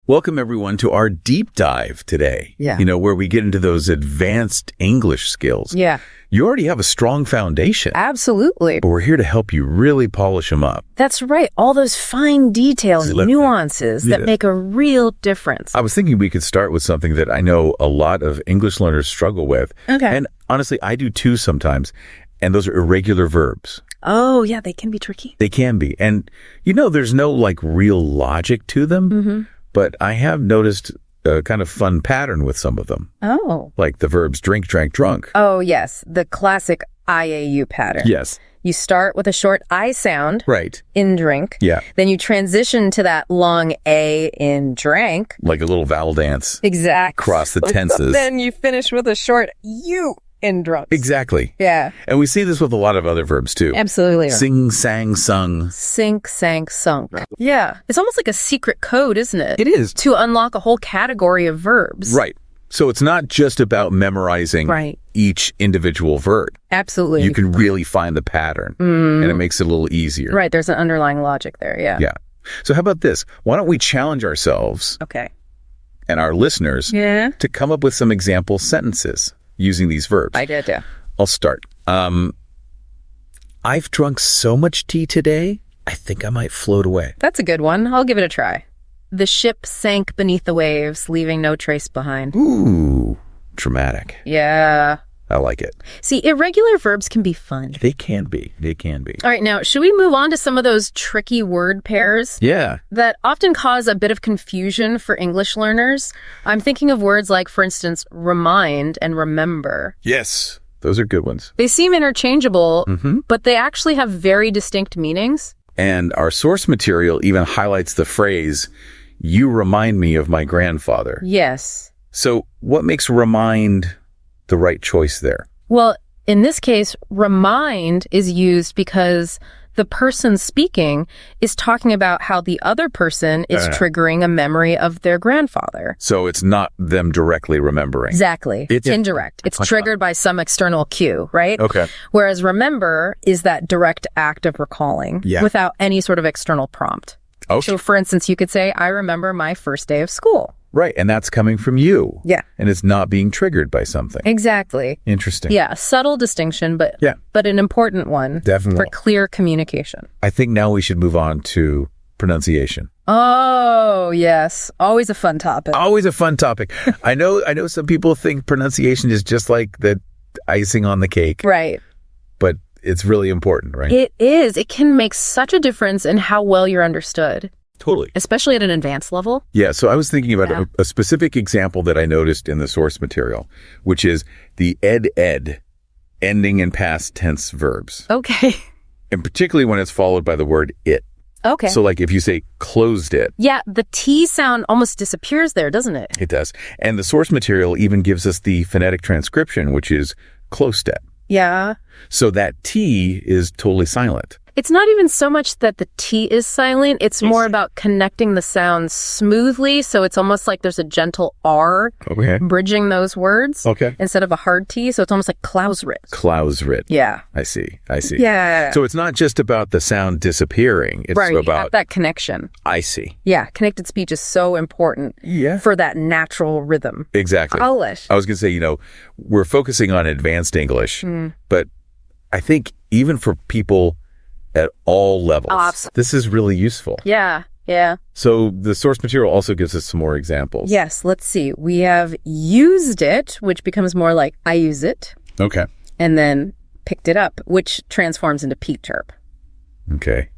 Welcome, everyone, to our deep dive today. Yeah. Where we get into those advanced English skills. Yeah. You already have a strong foundation. Absolutely. But we're here to help you really polish them up. That's right. All those fine details, nuances that make a real difference. I was thinking we could start with something that I know a lot of English learners struggle with. Okay. And honestly, I do too sometimes. And those are irregular verbs. Oh, yeah, they can be tricky. They can be. And, there's no real logic to them. Mm-hmm. But I have noticed a kind of fun pattern with some of them. Oh. Like the verbs drink, drank, drunk. Oh, yes. The classic IAU pattern. Yes. You start with a short I sound. Right. In drink. Yeah. Then you transition to that long A in drank. Like a little vowel dance. Exactly. Across the tenses. Then you finish with a short U in drunk. Exactly. Yeah. And we see this with a lot of other verbs too. Absolutely. Sing, sang, sung. Sink, sank, sunk. Yeah. It's almost like a secret code, isn't it? It is. To unlock a whole category of verbs. Right. So it's not just about memorizing each individual verb. Absolutely. You can really find the pattern and it makes it a little easier. Right. There's an underlying logic there. Yeah. Yeah. So how about this? Why don't we challenge ourselves and our listeners to come up with some example sentences using these verbs? I did, yeah. I'll start. I've drunk so much tea today, I think I might float away. That's a good one. I'll give it a try. The ship sank beneath the waves, leaving no trace behind. Ooh, dramatic. Yeah. I like it. See, irregular verbs can be fun. They can be. They can be. All right, now, should we move on to some of those tricky word pairs? Yeah. That often cause a bit of confusion for English learners. I'm thinking of words like, for instance, remind and remember. Yes, those are good ones. They seem interchangeable, but they actually have very distinct meanings. And our source material even highlights the phrase, "You remind me of my grandfather." Yes. So what makes remind the right choice there? Well, in this case, remind is used because the person speaking is talking about how the other person is triggering a memory of their grandfather. So it's not them directly remembering. Exactly. It's indirect. It's triggered by some external cue, right? Okay. Whereas remember is that direct act of recalling without any sort of external prompt. Okay. So, for instance, you could say, I remember my first day of school. Right. And that's coming from you. Yeah. And it's not being triggered by something. Exactly. Interesting. Yeah. Subtle distinction, but an important one. Definitely. For clear communication. I think now we should move on to pronunciation. Oh, yes. Always a fun topic. Always a fun topic. I know some people think pronunciation is just like the icing on the cake. Right. But it's really important, right? It is. It can make such a difference in how well you're understood. Totally. Especially at an advanced level. Yeah. So I was thinking about a specific example that I noticed in the source material, which is the ed ending in past tense verbs. Okay. And particularly when it's followed by the word it. Okay. So like if you say closed it. Yeah. The T sound almost disappears there, doesn't it? It does. And the source material even gives us the phonetic transcription, which is closed it. Yeah. So that T is totally silent. It's not even so much that the T is silent. It's more about connecting the sounds smoothly. So it's almost like there's a gentle R bridging those words instead of a hard T. So it's almost like Klausrit. Klausrit. Yeah. I see. Yeah. So it's not just about the sound disappearing. It's about that connection. I see. Yeah. Connected speech is so important for that natural rhythm. Exactly. Polish. I was going to say, we're focusing on advanced English, but I think even for people at all levels, this is really useful. Yeah. So the source material also gives us some more examples. Yes, let's see. We have used it, which becomes more like I use it. Okay. And then picked it up, which transforms into P-terp. Okay.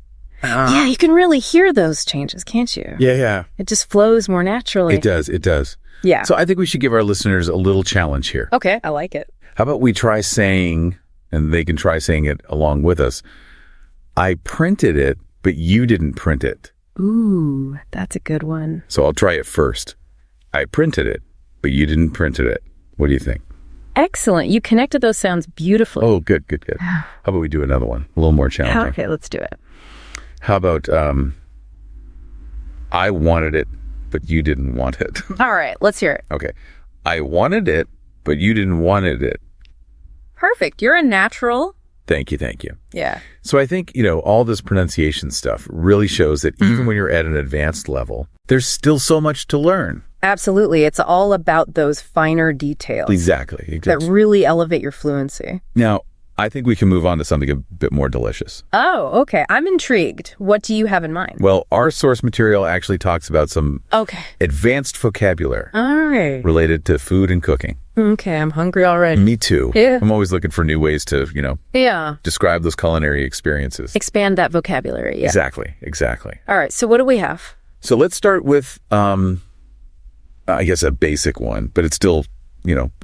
Yeah, you can really hear those changes, can't you? Yeah. It just flows more naturally. It does. Yeah. So I think we should give our listeners a little challenge here. Okay, I like it. How about we try saying, and they can try saying it along with us, I printed it, but you didn't print it. Ooh, that's a good one. So I'll try it first. I printed it, but you didn't print it. What do you think? Excellent. You connected those sounds beautifully. Oh, good. How about we do another one? A little more challenging. Okay, let's do it. How about I wanted it, but you didn't want it? All right, let's hear it. Okay. I wanted it, but you didn't want it. Perfect. You're a natural. Thank you. Thank you. Yeah. So I think, all this pronunciation stuff really shows that even when you're at an advanced level, there's still so much to learn. Absolutely. It's all about those finer details. Exactly. That really elevate your fluency. Now, I think we can move on to something a bit more delicious. Oh, okay. I'm intrigued. What do you have in mind? Well, our source material actually talks about some advanced vocabulary related to food and cooking. Okay, I'm hungry already. Me too. Yeah. I'm always looking for new ways to, describe those culinary experiences. Expand that vocabulary, yeah. Exactly. All right, so what do we have? So let's start with, I guess, a basic one, but it's still,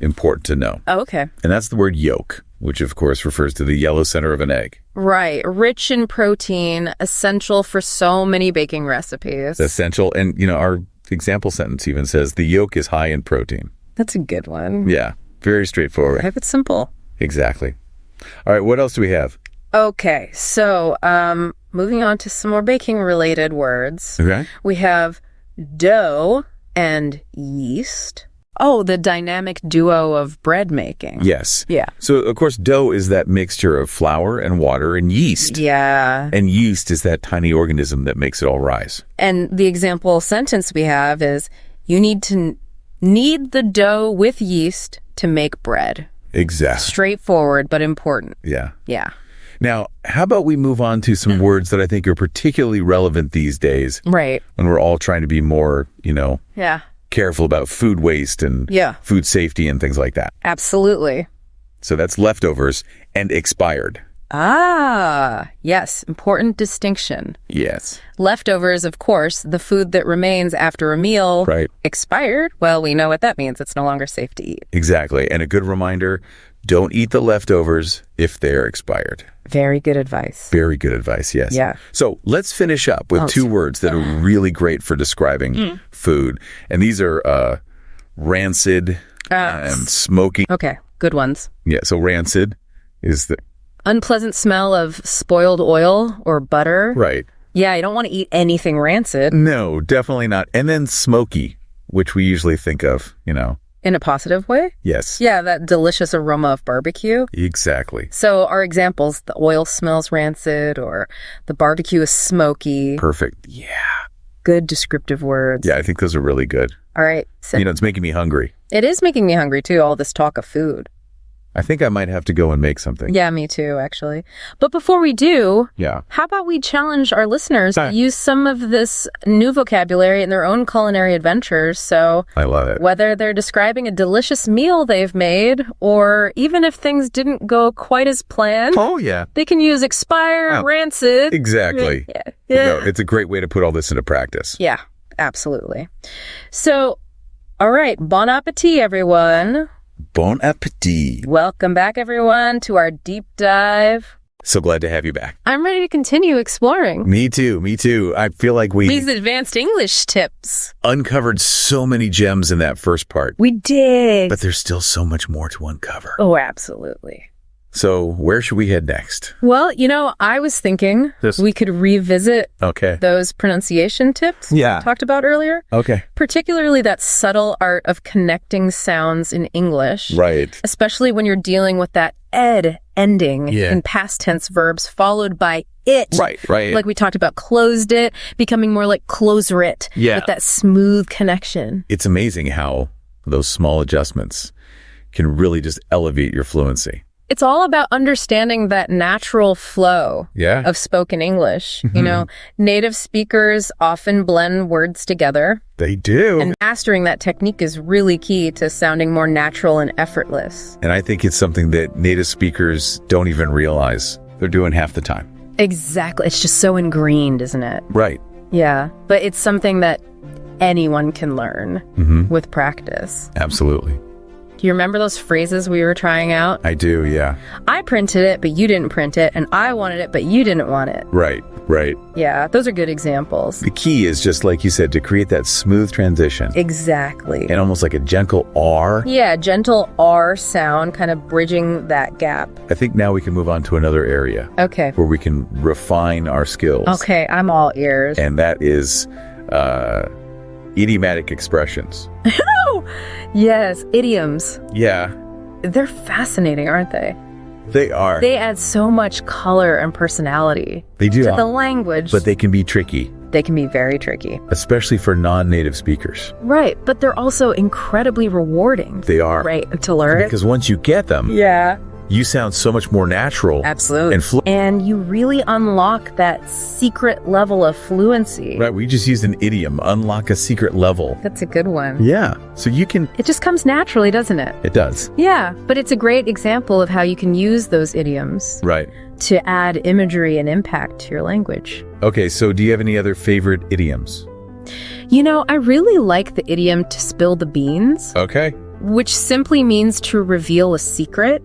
important to know. Oh, okay. And that's the word yolk, which of course refers to the yellow center of an egg. Right. Rich in protein, essential for so many baking recipes. Essential. And, our example sentence even says the yolk is high in protein. That's a good one. Yeah. Very straightforward. Have it simple. Exactly. All right. What else do we have? Okay. So, moving on to some more baking related words. Okay. We have dough and yeast. Oh, the dynamic duo of bread making. Yes. Yeah. So, of course, dough is that mixture of flour and water and yeast. Yeah. And yeast is that tiny organism that makes it all rise. And the example sentence we have is, you need to knead the dough with yeast to make bread. Exactly. Straightforward, but important. Yeah. Yeah. Now, how about we move on to some words that I think are particularly relevant these days? Right. When we're all trying to be more, Yeah. careful about food waste and food safety and things like that. Absolutely. So that's leftovers and expired. Ah, yes. Important distinction. Yes. Leftovers, of course, the food that remains after a meal. Right. Expired, well, we know what that means. It's no longer safe to eat. Exactly. And a good reminder, don't eat the leftovers if they're expired. Very good advice. Very good advice, yes. Yeah. So let's finish up with two words that are really great for describing food. And these are rancid and smoky. Okay, good ones. Yeah, so rancid is the unpleasant smell of spoiled oil or butter. Right. Yeah, you don't want to eat anything rancid. No, definitely not. And then smoky, which we usually think of, In a positive way? Yes. Yeah, that delicious aroma of barbecue. Exactly. So our examples, the oil smells rancid or the barbecue is smoky. Perfect. Yeah. Good descriptive words. Yeah, I think those are really good. All right. So it's making me hungry. It is making me hungry too, all this talk of food. I think I might have to go and make something. Yeah, me too, actually. But before we do, how about we challenge our listeners to use some of this new vocabulary in their own culinary adventures? So I love it. Whether they're describing a delicious meal they've made, or even if things didn't go quite as planned, they can use expired, rancid. Exactly. Yeah. It's a great way to put all this into practice. Yeah, absolutely. So, all right, bon appetit, everyone. Bon appetit. Welcome back, everyone, to our deep dive. So glad to have you back. I'm ready to continue exploring. Me too. I feel like these advanced English tips uncovered so many gems in that first part. We did. But there's still so much more to uncover. Oh, absolutely. So where should we head next? Well, I was thinking we could revisit those pronunciation tips we talked about earlier. Okay. Particularly that subtle art of connecting sounds in English. Right. Especially when you're dealing with that ed ending in past tense verbs followed by it. Right. Like we talked about closed it, becoming more like closer it. Yeah. With that smooth connection. It's amazing how those small adjustments can really just elevate your fluency. It's all about understanding that natural flow of spoken English. Native speakers often blend words together. They do. And mastering that technique is really key to sounding more natural and effortless. And I think it's something that native speakers don't even realize they're doing half the time. Exactly. It's just so ingrained, isn't it? Right. Yeah. But it's something that anyone can learn with practice. Absolutely. Do you remember those phrases we were trying out? I do, yeah. I printed it, but you didn't print it, and I wanted it, but you didn't want it. Right. Yeah, those are good examples. The key is just like you said, to create that smooth transition. Exactly. And almost like a gentle R. Yeah, gentle R sound, kind of bridging that gap. I think now we can move on to another area. Okay. Where we can refine our skills. Okay, I'm all ears. And that is idiomatic expressions. Yes, idioms. Yeah. They're fascinating, aren't they? They are. They add so much color and personality to the language. But they can be tricky. They can be very tricky. Especially for non-native speakers. Right, but they're also incredibly rewarding. They are. Right, to learn. Because once you get them, you sound so much more natural. Absolutely. And you really unlock that secret level of fluency. Right, we just used an idiom, unlock a secret level. That's a good one. Yeah, so you can... It just comes naturally, doesn't it? It does. Yeah, but it's a great example of how you can use those idioms. Right. To add imagery and impact to your language. Okay, so do you have any other favorite idioms? You know, I really like the idiom to spill the beans. Okay. Which simply means to reveal a secret.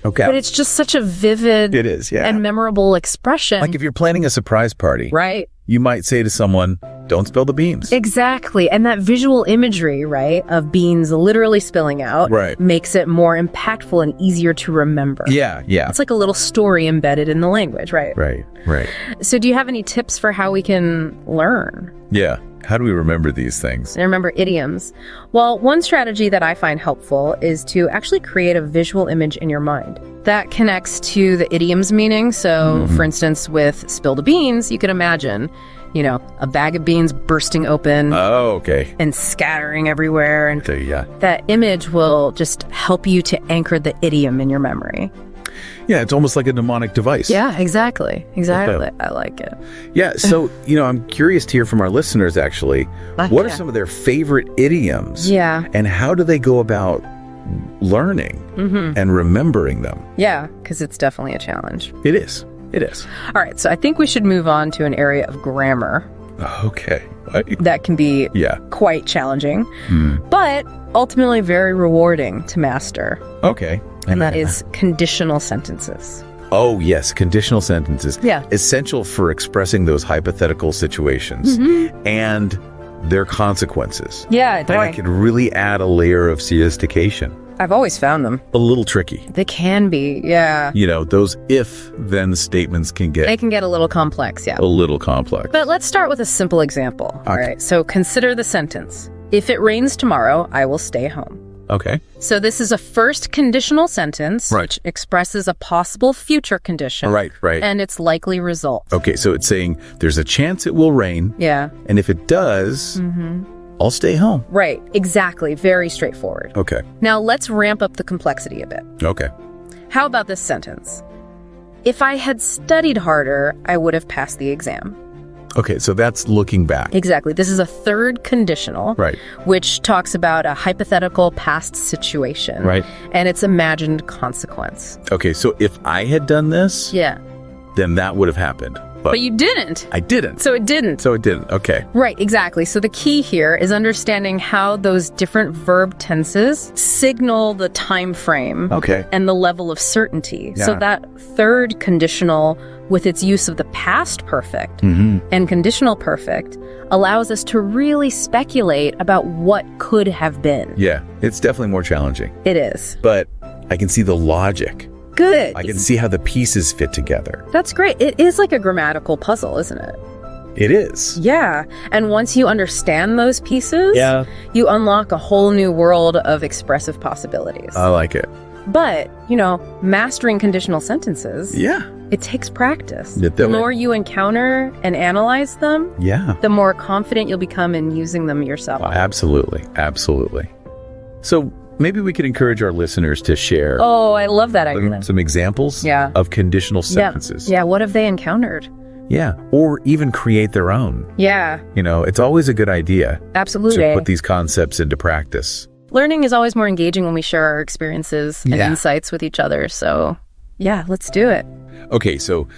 Okay. But it's just such a vivid and memorable expression. Like if you're planning a surprise party. Right. You might say to someone, don't spill the beans. Exactly. And that visual imagery, right, of beans literally spilling out makes it more impactful and easier to remember. Yeah. It's like a little story embedded in the language, right? Right. So do you have any tips for how we can learn? Yeah. How do we remember these things? And remember idioms. Well, one strategy that I find helpful is to actually create a visual image in your mind that connects to the idiom's meaning. So, for instance, with spill the beans, you can imagine, you know, a bag of beans bursting open. Oh, okay. And scattering everywhere. And yeah. That image will just help you to anchor the idiom in your memory. Yeah, it's almost like a mnemonic device. Yeah, exactly. I like it. Yeah, so, you know, I'm curious to hear from our listeners, actually. What are some of their favorite idioms? Yeah. And how do they go about learning and remembering them? Yeah, because it's definitely a challenge. It is. All right, so I think we should move on to an area of grammar. Okay. That can be quite challenging, but ultimately very rewarding to master. Okay. And that is conditional sentences. Oh, yes. Conditional sentences. Yeah. Essential for expressing those hypothetical situations and their consequences. Yeah. And I could really add a layer of sophistication. I've always found them a little tricky. They can be, yeah. You know, those if-then statements can get... They can get a little complex, yeah. A little complex. But let's start with a simple example. Okay. All right, so consider the sentence. If it rains tomorrow, I will stay home. Okay. So this is a first conditional sentence, which expresses a possible future condition. Right. And its likely result. Okay, so it's saying there's a chance it will rain. Yeah. And if it does, I'll stay home. Right, exactly. Very straightforward. Okay. Now let's ramp up the complexity a bit. Okay. How about this sentence? If I had studied harder, I would have passed the exam. Okay, so that's looking back. Exactly. This is a third conditional, which talks about a hypothetical past situation, and its imagined consequence. Okay, so if I had done this, then that would have happened. But you didn't. I didn't. So it didn't. Okay. Right, exactly. So the key here is understanding how those different verb tenses signal the time frame and the level of certainty. Yeah. So that third conditional, with its use of the past perfect and conditional perfect, allows us to really speculate about what could have been. Yeah, it's definitely more challenging. It is. But I can see the logic. Good. I can see how the pieces fit together. That's great. It is like a grammatical puzzle, isn't it? It is. Yeah. And once you understand those pieces, you unlock a whole new world of expressive possibilities. I like it. But, you know, mastering conditional sentences, it takes practice. The more you encounter and analyze them, the more confident you'll become in using them yourself. Absolutely. So maybe we could encourage our listeners to share. Oh, I love that idea. Some examples of conditional sentences. Yeah, what have they encountered? Yeah, or even create their own. Yeah. You know, it's always a good idea. Absolutely. To put these concepts into practice. Learning is always more engaging when we share our experiences and insights with each other. So, yeah, let's do it. Okay, so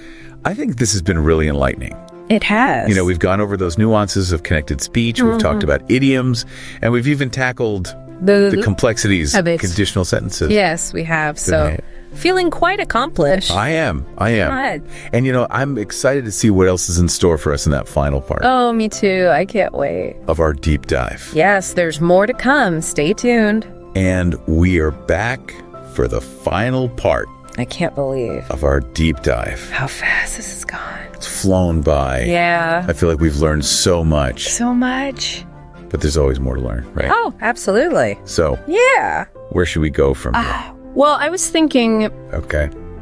I think this has been really enlightening. It has. You know, we've gone over those nuances of connected speech. We've talked about idioms, and we've even tackled the complexities of conditional sentences. Yes, we have. So, feeling quite accomplished. I am. God. And, you know, I'm excited to see what else is in store for us in that final part. Oh, me too. I can't wait. Of our deep dive. Yes, there's more to come. Stay tuned. And we are back for the final part. I can't believe. Of our deep dive. How fast this has gone. It's flown by. Yeah. I feel like we've learned so much. So much. But there's always more to learn, right? Oh, absolutely. So, yeah. Where should we go from here? Well, I was thinking,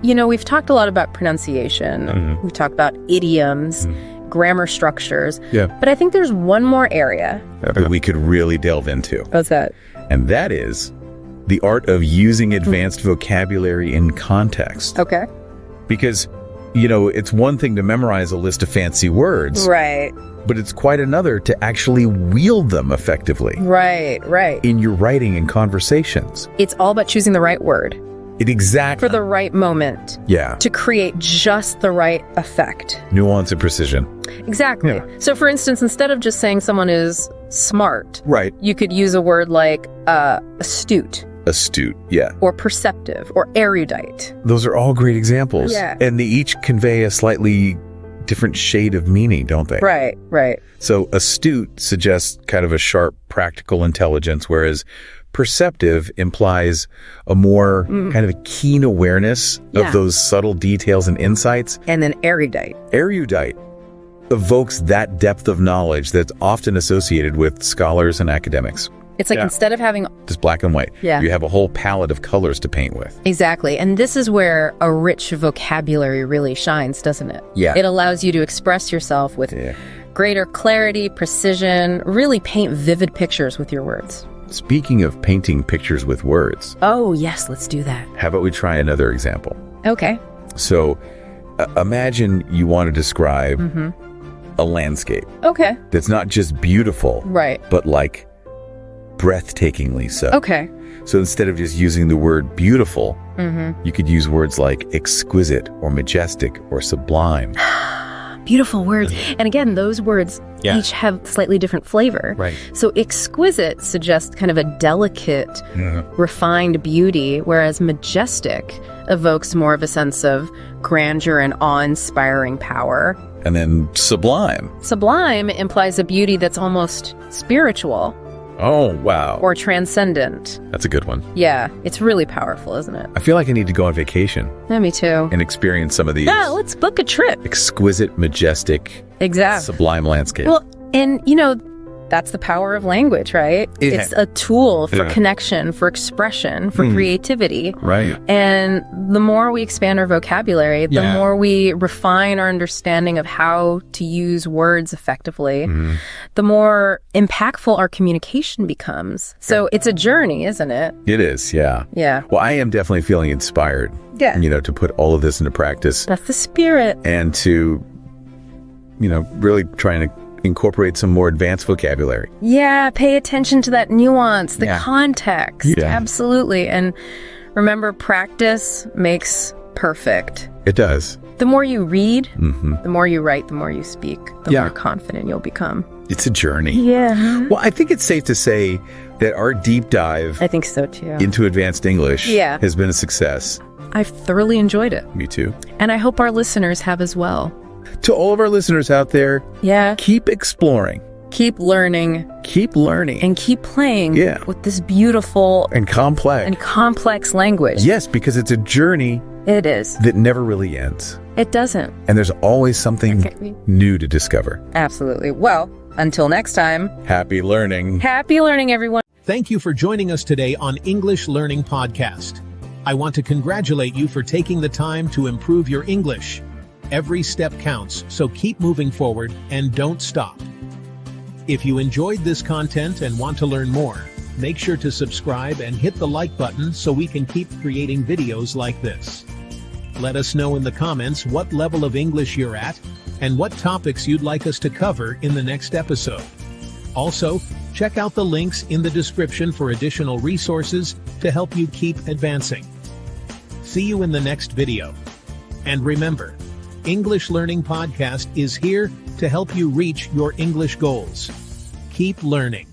we've talked a lot about pronunciation. We've talked about idioms, grammar structures. Yeah. But I think there's one more area that we could really delve into. What's that? And that is the art of using advanced vocabulary in context. Okay. Because, it's one thing to memorize a list of fancy words. Right. But it's quite another to actually wield them effectively. Right. In your writing and conversations. It's all about choosing the right word. Exactly. For the right moment. Yeah. To create just the right effect. Nuance and precision. Exactly. Yeah. So, for instance, instead of just saying someone is smart, right, you could use a word like astute. Astute, yeah. Or perceptive, or erudite. Those are all great examples. Yeah. And they each convey a slightly different shade of meaning, don't they? Right. So astute suggests kind of a sharp, practical intelligence, whereas perceptive implies a more kind of a keen awareness of those subtle details and insights. And then erudite. Erudite evokes that depth of knowledge that's often associated with scholars and academics. It's like instead of having just black and white, you have a whole palette of colors to paint with. Exactly. And this is where a rich vocabulary really shines, doesn't it? Yeah. It allows you to express yourself with greater clarity, precision, really paint vivid pictures with your words. Speaking of painting pictures with words. Oh, yes, let's do that. How about we try another example? Okay. So imagine you want to describe a landscape. Okay. That's not just beautiful. Right. But like breathtakingly so. Okay. So instead of just using the word beautiful, you could use words like exquisite or majestic or sublime. Beautiful words. And again, those words each have slightly different flavor. Right. So exquisite suggests kind of a delicate, refined beauty, whereas majestic evokes more of a sense of grandeur and awe-inspiring power. And then sublime. Sublime implies a beauty that's almost spiritual. Oh, wow. Or transcendent. That's a good one. Yeah, it's really powerful, isn't it? I feel like I need to go on vacation. Yeah, me too. And experience some of these. Yeah, let's book a trip. Exquisite, majestic, sublime landscape. Well, and that's the power of language, right? It's a tool for connection, for expression, for creativity. Right. And the more we expand our vocabulary, the more we refine our understanding of how to use words effectively, the more impactful our communication becomes. So it's a journey, isn't it? It is, yeah. Yeah. Well, I am definitely feeling inspired, to put all of this into practice. That's the spirit. And to, really trying to incorporate some more advanced vocabulary. Yeah, pay attention to that nuance, the context. Yeah. Absolutely. And remember, practice makes perfect. It does. The more you read, the more you write, the more you speak, the more confident you'll become. It's a journey. Yeah. Well, I think it's safe to say that our deep dive I think so too. into advanced English has been a success. I've thoroughly enjoyed it. Me too. And I hope our listeners have as well. To all of our listeners out there, keep exploring. Keep learning. Keep learning. And keep playing with this beautiful and complex language. Yes, because it's a journey. It is. That never really ends. It doesn't. And there's always something new to discover. Absolutely. Well, until next time. Happy learning. Happy learning, everyone. Thank you for joining us today on English Learning Podcast. I want to congratulate you for taking the time to improve your English. Every step counts, so keep moving forward and don't stop. If you enjoyed this content and want to learn more, make sure to subscribe and hit the like button so we can keep creating videos like this. Let us know in the comments what level of English you're at and what topics you'd like us to cover in the next episode. Also, check out the links in the description for additional resources to help you keep advancing. See you in the next video. And remember, English Learning Podcast is here to help you reach your English goals. Keep learning.